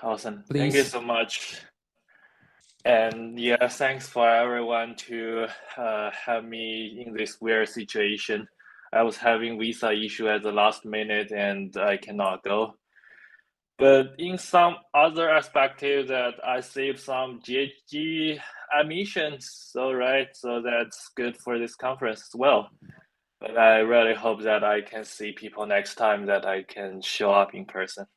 Awesome. Thank you Please. so much. And yeah, thanks for everyone to have me in this weird situation. I was having visa issue at the last minute and I cannot go. But in some other perspective that I saved some GHG emissions, so right, so that's good for this conference as well. But I really hope that I can see people next time that I can show up in person.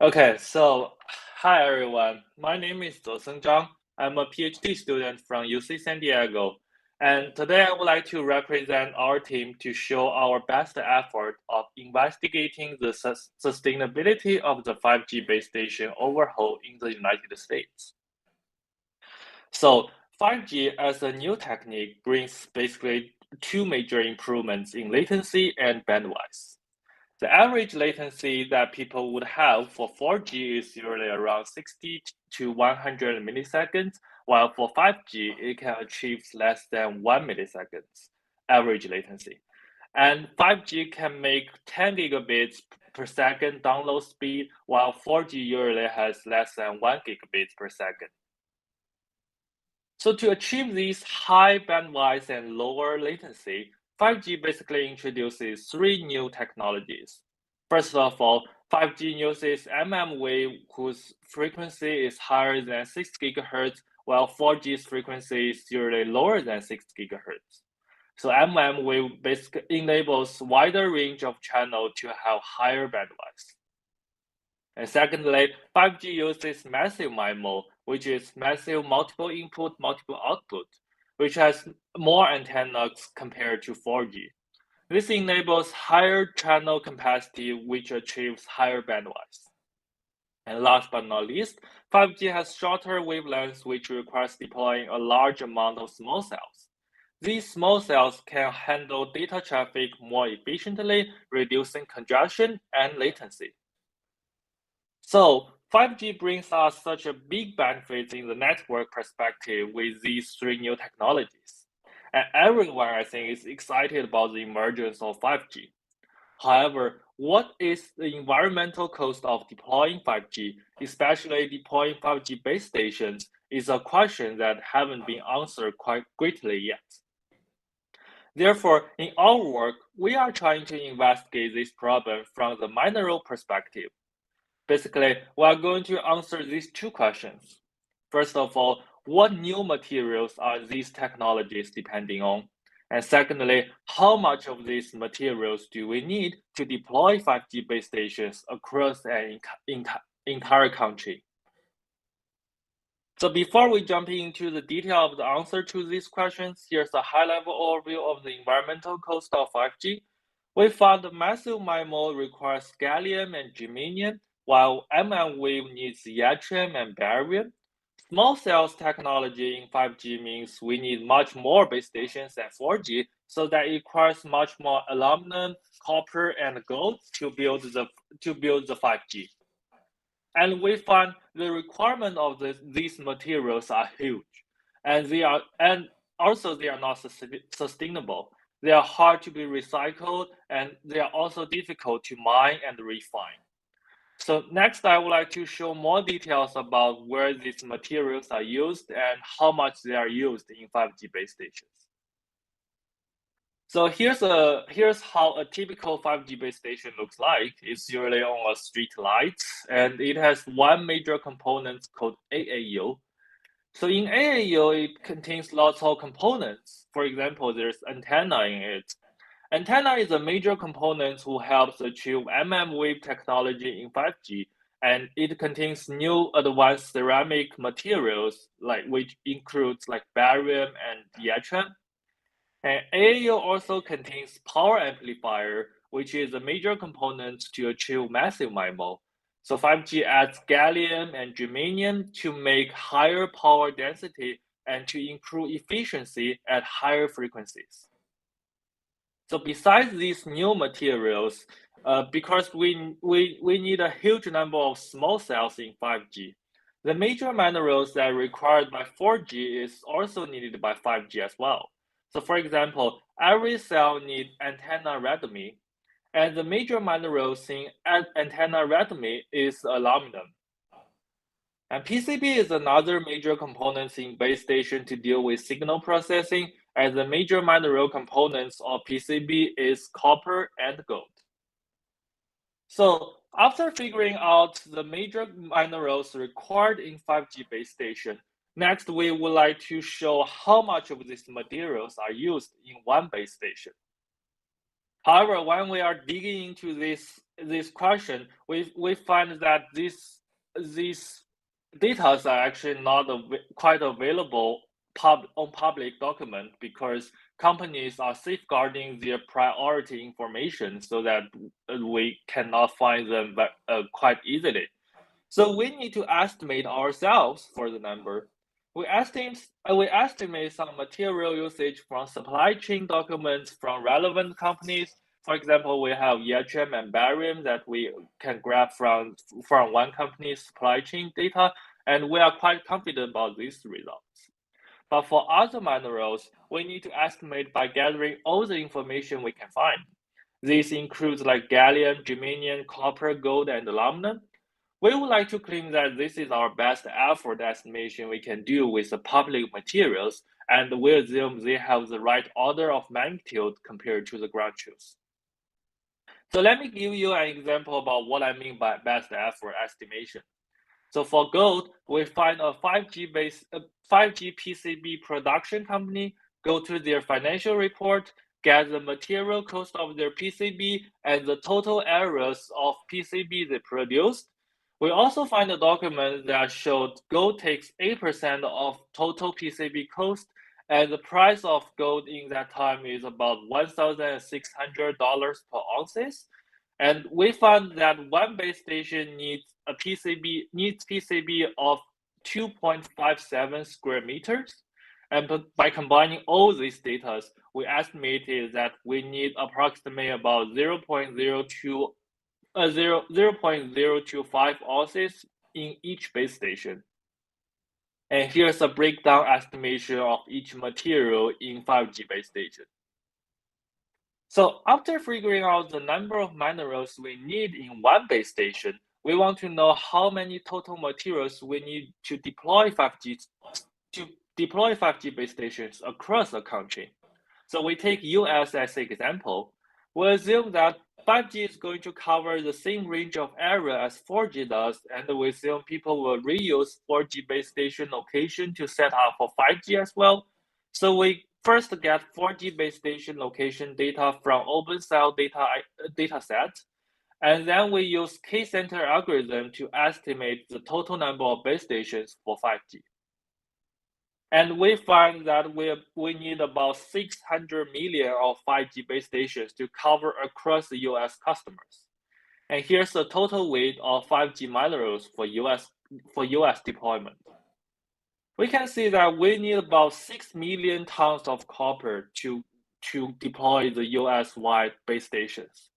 Okay, so hi everyone. My name is Zhang. I'm a PhD student from UC San Diego. And today I would like to represent our team to show our best effort of investigating the sustainability of the 5G base station overhaul in the United States. So 5G as a new technique brings basically two major improvements in latency and bandwidth. The average latency that people would have for 4G is usually around 60 to 100 milliseconds, while for 5G, it can achieve less than 1 millisecond average latency. And 5G can make 10 gigabits per second download speed, while 4G usually has less than 1 gigabit per second. So to achieve these high bandwidth and lower latency, 5G basically introduces three new technologies. First of all, 5G uses mmWave whose frequency is higher than 6 gigahertz, while 4G's frequency is usually lower than 6 gigahertz. So mmWave basically enables wider range of channel to have higher bandwidth. And secondly, 5G uses massive MIMO, which is massive multiple input, multiple output, which has more antennas compared to 4G. This enables higher channel capacity, which achieves higher bandwidth. And last but not least, 5G has shorter wavelengths, which requires deploying a large amount of small cells. These small cells can handle data traffic more efficiently, reducing congestion and latency. So 5G brings us such a big benefit in the network perspective with these three new technologies. And everyone, I think, is excited about the emergence of 5G. However, what is the environmental cost of deploying 5G, especially deploying 5G base stations, is a question that haven't been answered quite greatly yet. Therefore, in our work, we are trying to investigate this problem from the mineral perspective. Basically, we are going to answer these two questions. First of all, what new materials are these technologies depending on? And secondly, how much of these materials do we need to deploy 5G base stations across an entire country? So before we jump into the detail of the answer to these questions, here's a high-level overview of the environmental cost of 5G. We found the massive MIMO requires gallium and germanium, while mmWave needs yttrium and barium. Small cells technology in 5G means we need much more base stations than 4G, so that it requires much more aluminum, copper, and gold to build the 5G. And we find the requirement of these materials are huge, and also they are not sustainable. They are hard to be recycled, and they are also difficult to mine and refine. So next, I would like to show more details about where these materials are used and how much they are used in 5G base stations. So here's how a typical 5G base station looks like. It's usually on a street light, and it has one major component called AAU. So in AAU, it contains lots of components. For example, there's antenna in it. Antenna is a major component who helps achieve mmWave technology in 5G, and it contains new advanced ceramic materials, which includes barium and yttrium. And AAU also contains power amplifier, which is a major component to achieve massive MIMO. So 5G adds gallium and germanium to make higher power density and to improve efficiency at higher frequencies. So besides these new materials, because we need a huge number of small cells in 5G, the major minerals that are required by 4G is also needed by 5G as well. So for example, every cell needs antenna radome, and the major minerals in antenna radome is aluminum. And PCB is another major component in base station to deal with signal processing, as the major mineral components of PCB is copper and gold. So after figuring out the major minerals required in 5G base station, next we would like to show how much of these materials are used in one base station. However, when we are digging into this question, we find that these data are actually not quite available on public document, because companies are safeguarding their priority information so that we cannot find them quite easily. So we need to estimate ourselves for the number. We estimate some material usage from supply chain documents from relevant companies. For example, we have yttrium and barium that we can grab from one company's supply chain data, and we are quite confident about these results. But for other minerals, we need to estimate by gathering all the information we can find. This includes like gallium, germanium, copper, gold, and aluminum. We would like to claim that this is our best effort estimation we can do with the public materials, and we assume they have the right order of magnitude compared to the ground truth. So let me give you an example about what I mean by best effort estimation. So for gold, we find a 5G PCB production company, go to their financial report, get the material cost of their PCB and the total areas of PCB they produced. We also find a document that showed gold takes 8% of total PCB cost, and the price of gold in that time is about $1,600 per ounces. And we found that one base station needs PCB of 2.57 square meters. And by combining all these data, we estimated that we need approximately about 0.025 ounces in each base station. And here's a breakdown estimation of each material in 5G base station. So after figuring out the number of minerals we need in one base station, we want to know how many total materials we need to deploy 5G base stations across the country. So we take US as an example. We assume that 5G is going to cover the same range of area as 4G does, and we assume people will reuse 4G base station location to set up for 5G as well. So we first get 4G base station location data from OpenCell data set, and then we use K-center algorithm to estimate the total number of base stations for 5G. And we find that we need about 600 million of 5G base stations to cover across the US customers. And here's the total weight of 5G minerals for US deployment. We can see that we need about 6 million tons of copper to deploy the US-wide base stations.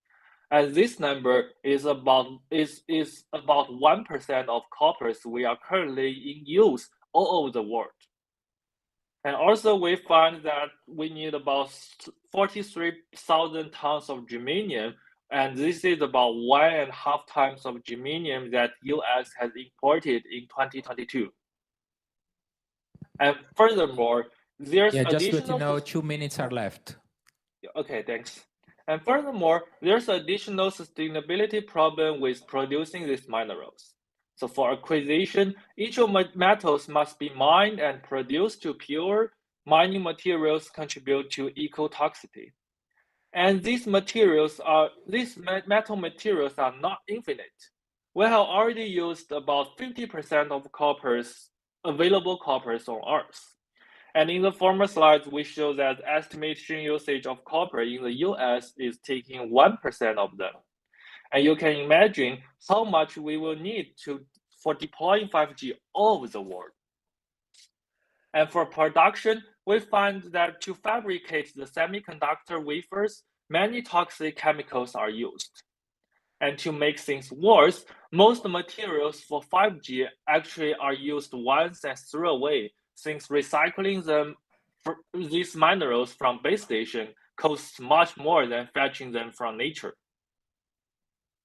And this number is about 1% of coppers we are currently in use all over the world. And also we find that we need about 43,000 tons of germanium, and this is about 1.5 times of germanium that US has imported in 2022. And furthermore, there's just to let you know, 2 minutes are left. Okay, thanks. And furthermore, there's additional sustainability problem with producing these minerals. So for acquisition, each of metals must be mined and produced to pure. Mining materials contribute to ecotoxicity. And these metal materials are not infinite. We have already used about 50% of available coppers on Earth. And in the former slides, we show that estimation usage of copper in the US is taking 1% of them. And you can imagine how much we will need for deploying 5G all over the world. And for production, we find that to fabricate the semiconductor wafers, many toxic chemicals are used. And to make things worse, most materials for 5G actually are used once and thrown away, since recycling these minerals from base station costs much more than fetching them from nature.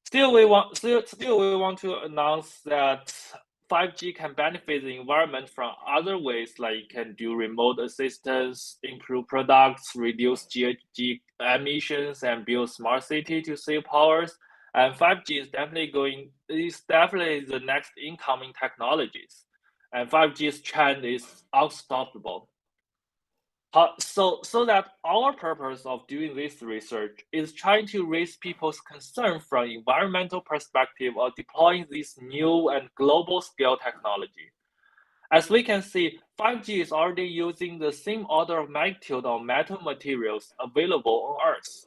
Still, we want to announce that 5G can benefit the environment from other ways, like it can do remote assistance, improve products, reduce GHG emissions, and build smart city to save powers. And 5G is definitely the next incoming technologies. And 5G's trend is unstoppable. So that our purpose of doing this research is trying to raise people's concern from environmental perspective of deploying this new and global scale technology. As we can see, 5G is already using the same order of magnitude of metal materials available on Earth.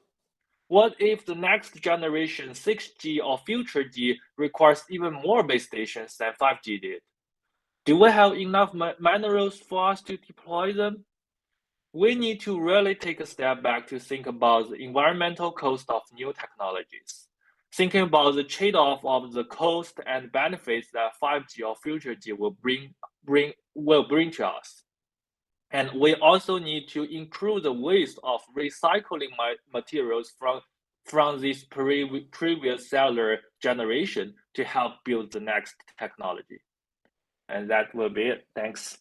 What if the next generation 6G or future G requires even more base stations than 5G did? Do we have enough minerals for us to deploy them? We need to really take a step back to think about the environmental cost of new technologies, thinking about the trade-off of the cost and benefits that 5G or future G will bring to us. And we also need to improve the waste of recycling materials from this previous cellular generation to help build the next technology. And that will be it. Thanks.